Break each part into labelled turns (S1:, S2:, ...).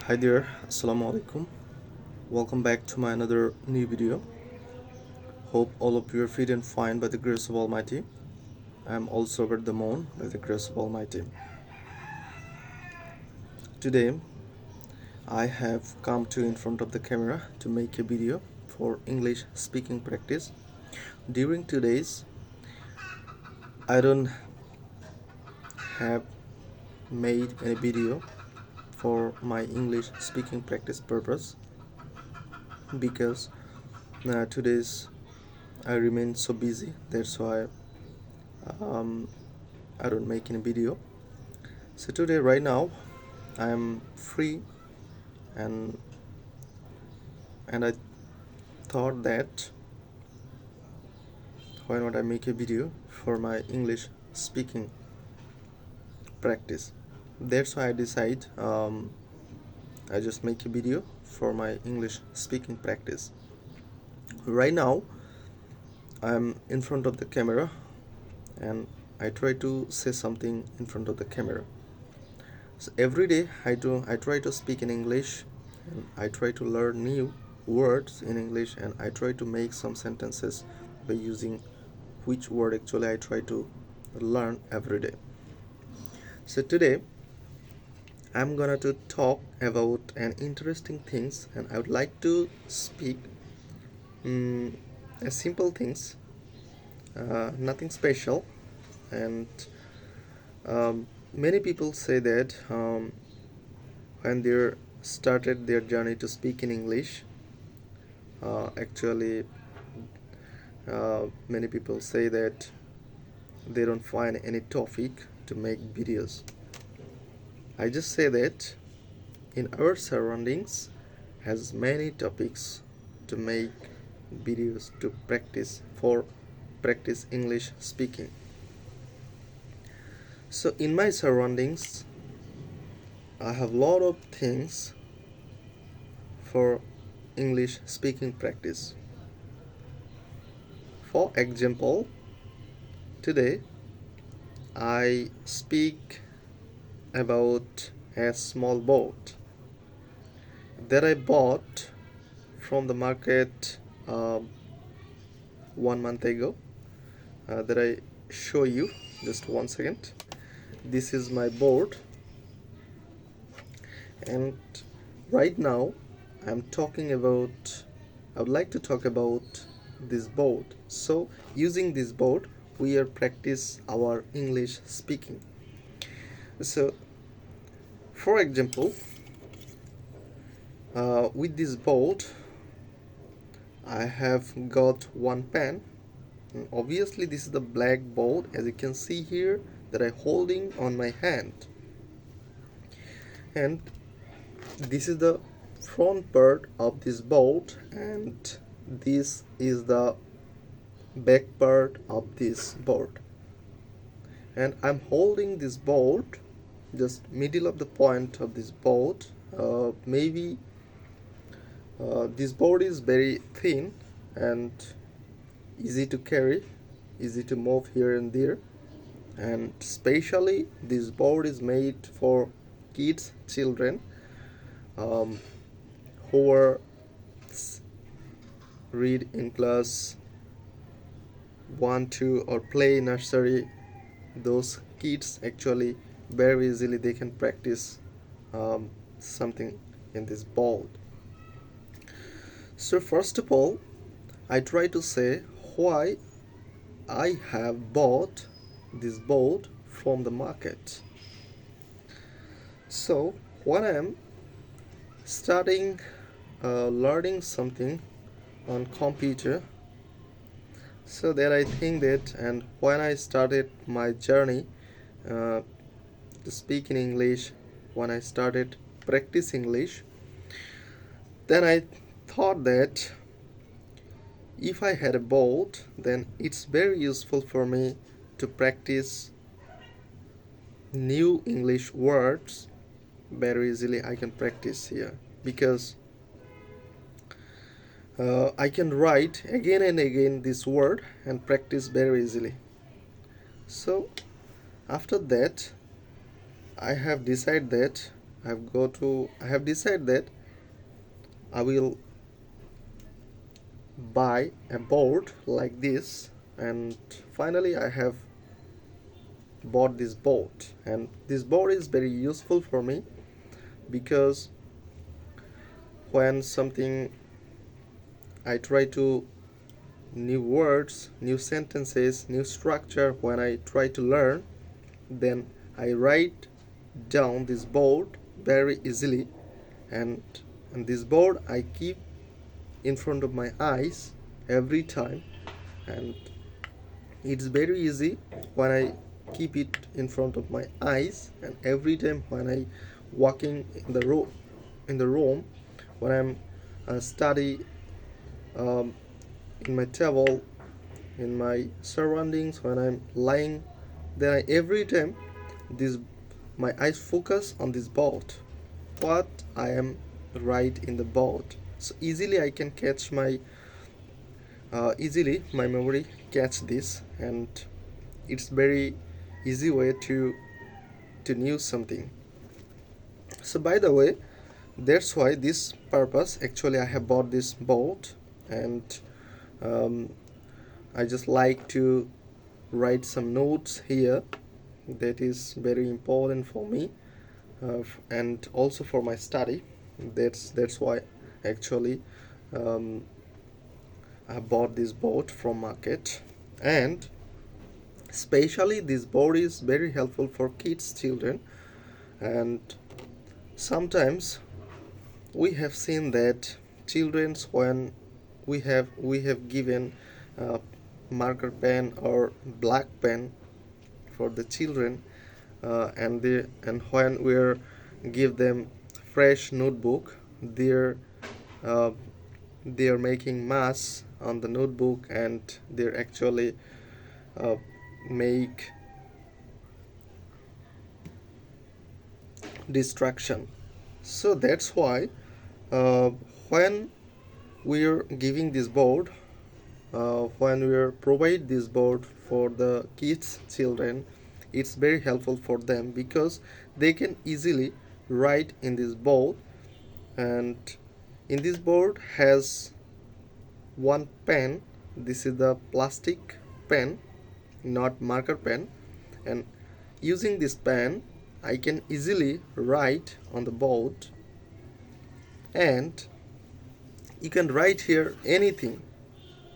S1: Hi there, Assalamu alaikum. Welcome back to my another new video. Hope all of you are fit and fine by the grace of Almighty. I am also over the moon by the grace of Almighty. Today, I have come to in front of the camera to make a video for English speaking practice. During today's, I don't have made any video for my English speaking practice purpose because today's I remain so busy. That's why um, I don't make any video. So today, right now, I am free, and I thought that why not I make a video for my English speaking practice. That's why I decide I just make a video for my English speaking practice. Right now, I'm in front of the camera and I try to say something in front of the camera. So every day I try to speak in English, and I try to learn new words in English, and I try to make some sentences by using which word actually I try to learn every day. So today I'm gonna to talk about an interesting things, and I would like to speak simple things, nothing special. And many people say that when they started their journey to speak in English, actually many people say that they don't find any topic to make videos. I just say that in our surroundings has many topics to make videos to practice English speaking. So in my surroundings I have a lot of things for English speaking practice. For example, today I speak about a small boat that I bought from the market 1 month ago, that I show you. Just 1 second. This is my boat, and right now I would like to talk about this boat. So using this boat we are practice our English speaking. So for example, with this boat I have got one pen. Obviously this is the black boat, as you can see here, that I'm holding on my hand, and this is the front part of this boat, and this is the back part of this boat, and I'm holding this boat just middle of the point of this boat. Maybe this board is very thin and easy to carry, easy to move here and there, and especially this board is made for kids, children who are read in class 1, 2 or play nursery. Those kids actually very easily they can practice something in this board. So first of all, I try to say why I have bought this board from the market. So when I am starting learning something on computer, so that I think that, and when I started my journey to speak in English, when I started practice English, then I thought that if I had a board, then it's very useful for me to practice new English words. Very easily I can practice here, because I can write again and again this word and practice very easily. So after that I have decided that I have decided that I will buy a board like this, and finally I have bought this board. And this board is very useful for me because when something I try to new words, new sentences, new structure, when I try to learn, then I write down this board very easily, and this board I keep in front of my eyes every time, and it's very easy when I keep it in front of my eyes, and every time when I walking in the room, when I'm study um, in my table, in my surroundings, when I'm lying, then every time this my eyes focus on this board, what I am write in the board, so easily I can catch my easily my memory catch this, and it's very easy way to know something. So by the way, that's why this purpose actually I have bought this board, and um, I just like to write some notes here. That is very important for me, and also for my study. That's why actually um, I bought this board from market, and especially this board is very helpful for kids, children, and sometimes we have seen that children's when we have given uh, marker pen or black pen for the children, and when we give them fresh notebook, they're uh, they're making mass on the notebook, and they're actually uh, make distraction. So that's why uh, when we're giving this board, when we provide this board for the kids children, it's very helpful for them because they can easily write in this board, and in this board has one pen. This is the plastic pen, not marker pen, and using this pen I can easily write on the board, and you can write here anything,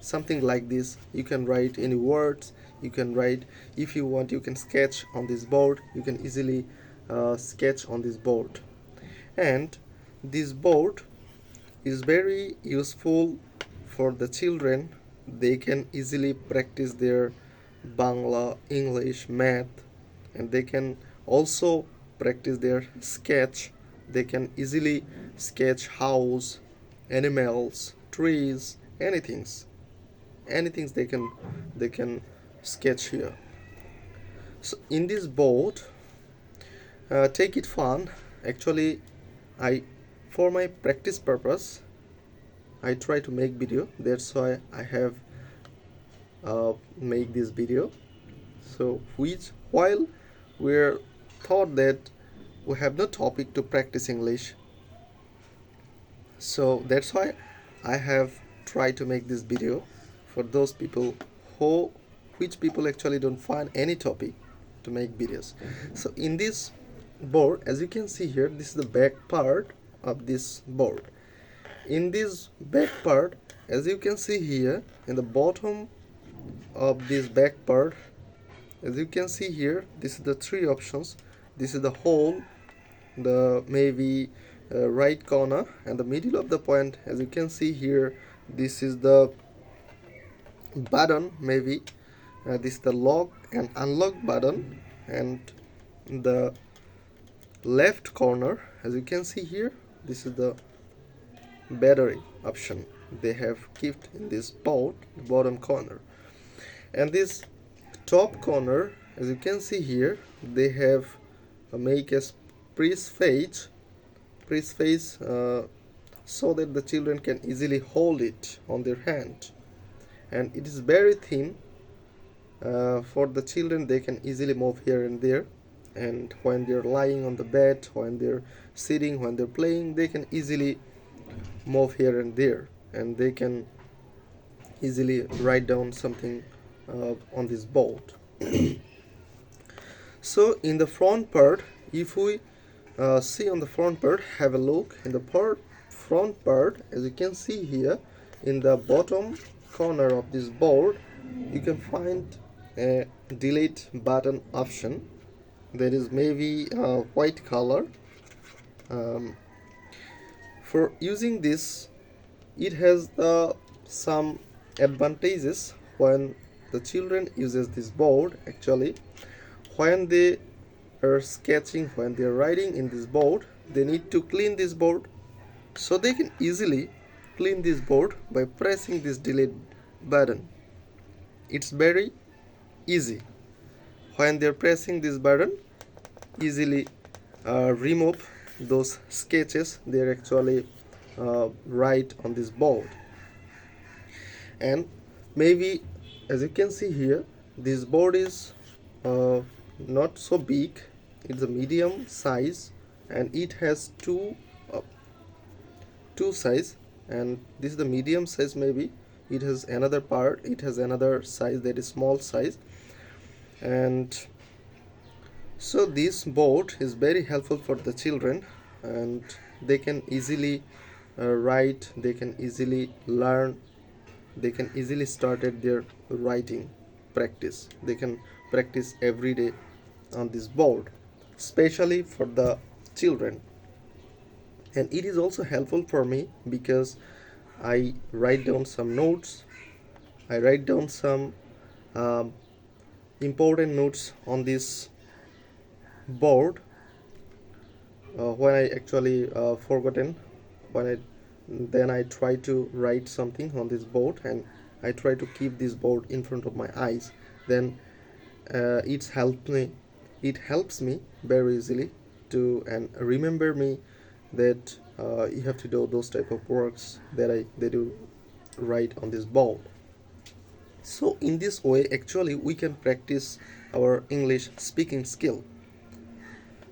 S1: something like this. You can write any words, you can write, if you want you can sketch on this board, you can easily sketch on this board. And this board is very useful for the children. They can easily practice their Bangla, English, math, and they can also practice their sketch. They can easily sketch house, animals, trees, anything they can sketch here. So in this board, take it fun. Actually, I for my practice purpose I try to make video. That's why I have make this video. So which while we're thought that we have no topic to practice English, so that's why I have tried to make this video for those people who which people actually don't find any topic to make videos. So in this board, as you can see here, this is the back part of this board. In this back part, as you can see here, in the bottom of this back part, as you can see here, this is the three options. This is the whole, the maybe right corner, and the middle of the point, as you can see here, this is the button, maybe this is the lock and unlock button, and the left corner, as you can see here, this is the battery option they have kept in this board, the bottom corner. And this top corner, as you can see here, they have make a press face so that the children can easily hold it on their hand, and it is very thin for the children. They can easily move here and there, and when they're lying on the bed, when they're sitting, when they're playing, they can easily move here and there, and they can easily write down something on this board. So in the front part, if we see on the front part, have a look in the front part. As you can see here, in the bottom corner of this board, you can find a delete button option that is maybe white color. For using this, it has some advantages. When the children uses this board, actually when they are sketching, when they are writing in this board, they need to clean this board. So they can easily clean this board by pressing this delete button. It's very easy. When they're pressing this button, easily remove those sketches they're actually write on this board. And maybe, as you can see here, this board is not so big. It's a medium size, and it has two size, and this is the medium size. Maybe it has another part, it has another size that is small size. And so this board is very helpful for the children, and they can easily write, they can easily learn, they can easily start at their writing practice. They can practice every day on this board, especially for the children. And it is also helpful for me because I write down some notes, I write down some important notes on this board when I actually forgotten, then I try to write something on this board, and I try to keep this board in front of my eyes. Then it helps me very easily to and remember me that you have to do those type of works that they do write on this board. So in this way, actually, we can practice our English speaking skill.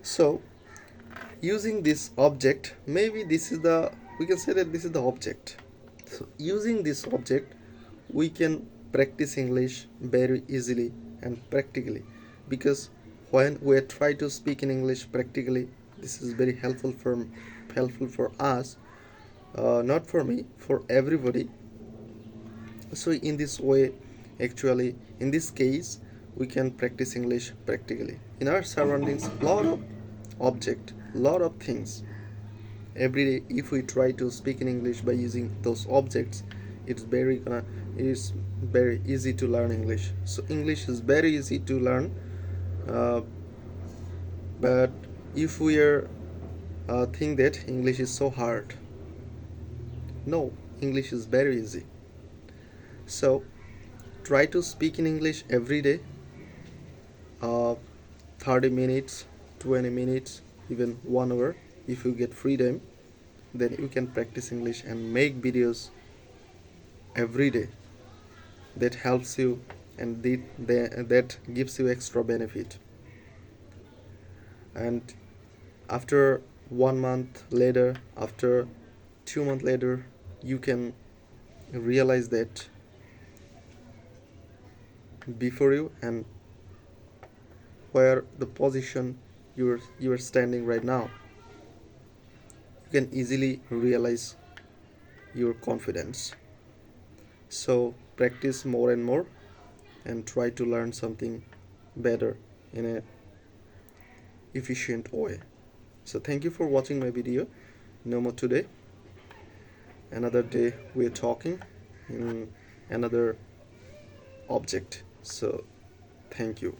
S1: So using this object, maybe we can say that this is the object. So using this object, we can practice English very easily and practically, because when we try to speak in English practically, this is very helpful for us, not for me, for everybody. So in this way, actually, in this case, we can practice English practically. In our surroundings, lot of object, lot of things. Every day, if we try to speak in English by using those objects, it is very easy to learn English. So English is very easy to learn, but if we are think that English is so hard, no, English is very easy. So try to speak in English every day, 30 minutes, 20 minutes, even 1 hour. If you get free time, then you can practice English and make videos every day. That helps you, and that gives you extra benefit. And after 1 month later, after 2 months later, you can realize that before you and where the position you are standing right now, you can easily realize your confidence. So practice more and more, and try to learn something better in a efficient way. So thank you for watching my video. No more today. Another day we are talking in another object. So thank you.